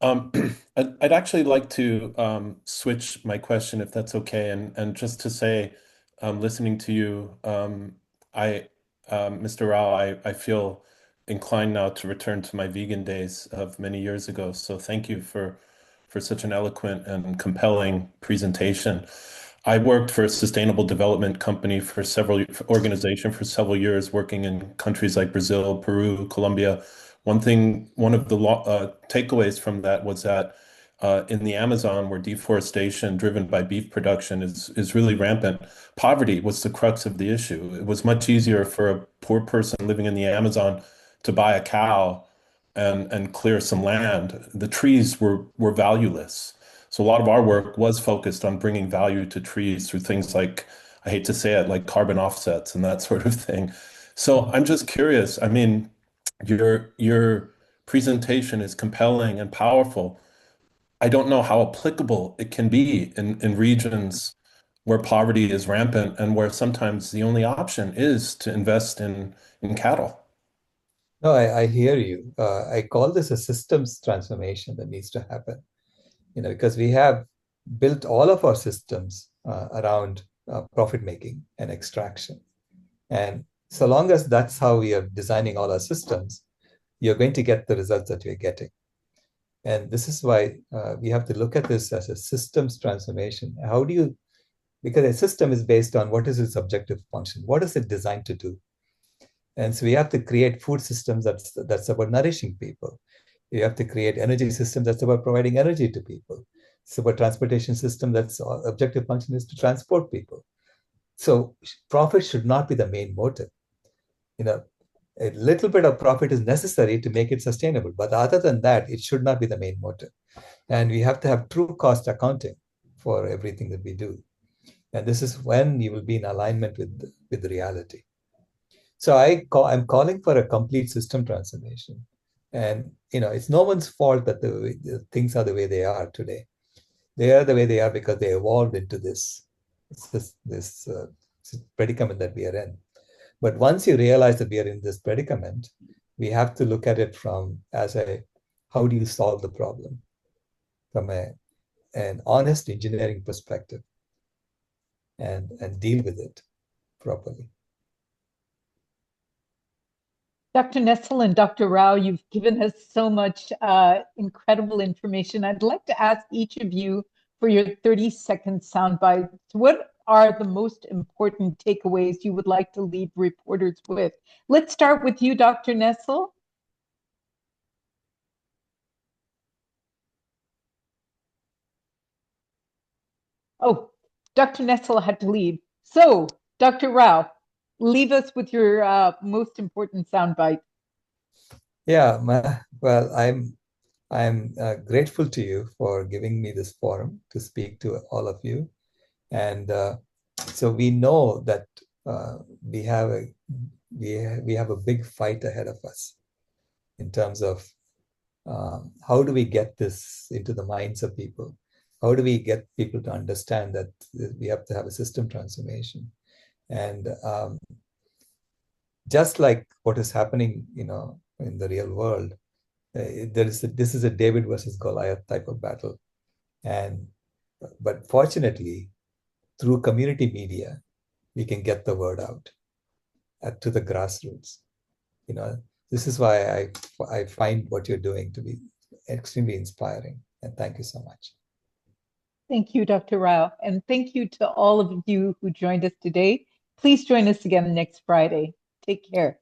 I'd actually like to switch my question, if that's okay, and just to say, listening to you, Mr. Rao, I feel inclined now to return to my vegan days of many years ago. So thank you for such an eloquent and compelling presentation. I worked for a sustainable development company for organization for several years, working in countries like Brazil, Peru, Colombia. One of the takeaways from that was that in the Amazon, where deforestation driven by beef production is really rampant, poverty was the crux of the issue. It was much easier for a poor person living in the Amazon to buy a cow and clear some land. The trees were valueless. So a lot of our work was focused on bringing value to trees through things like, I hate to say it, like carbon offsets and that sort of thing. So I'm just curious. I mean, your presentation is compelling and powerful. I don't know how applicable it can be in regions where poverty is rampant and where sometimes the only option is to invest in cattle. No, I hear you. I call this a systems transformation that needs to happen. You know, because we have built all of our systems around profit making and extraction. And so long as that's how we are designing all our systems, you're going to get the results that you're getting. And this is why we have to look at this as a systems transformation. How do you, because a system is based on what is its objective function? What is it designed to do? And so we have to create food systems that's about nourishing people. You have to create energy system that's about providing energy to people. It's about transportation system that's objective function is to transport people. So profit should not be the main motive. You know, a little bit of profit is necessary to make it sustainable, but other than that, it should not be the main motive. And we have to have true cost accounting for everything that we do. And this is when you will be in alignment with the reality. So I'm calling for a complete system transformation. And you know, it's no one's fault that the things are the way they are today. They are the way they are because they evolved into this predicament that we are in. But once you realize that we are in this predicament, we have to look at it how do you solve the problem from an honest engineering perspective and deal with it properly. Dr. Nessel and Dr. Rao, you've given us so much incredible information. I'd like to ask each of you for your 30-second soundbite. What are the most important takeaways you would like to leave reporters with? Let's start with you, Dr. Nessel. Oh, Dr. Nessel had to leave. So, Dr. Rao, leave us with your most important soundbite. Yeah, well, I'm grateful to you for giving me this forum to speak to all of you, and so we know that we have a big fight ahead of us in terms of how do we get this into the minds of people? How do we get people to understand that we have to have a system transformation? And just like what is happening, in the real world, this is a David versus Goliath type of battle. But fortunately, through community media, we can get the word out to the grassroots. This is why I find what you're doing to be extremely inspiring. And thank you so much. Thank you, Dr. Rao. And thank you to all of you who joined us today. Please join us again next Friday. Take care.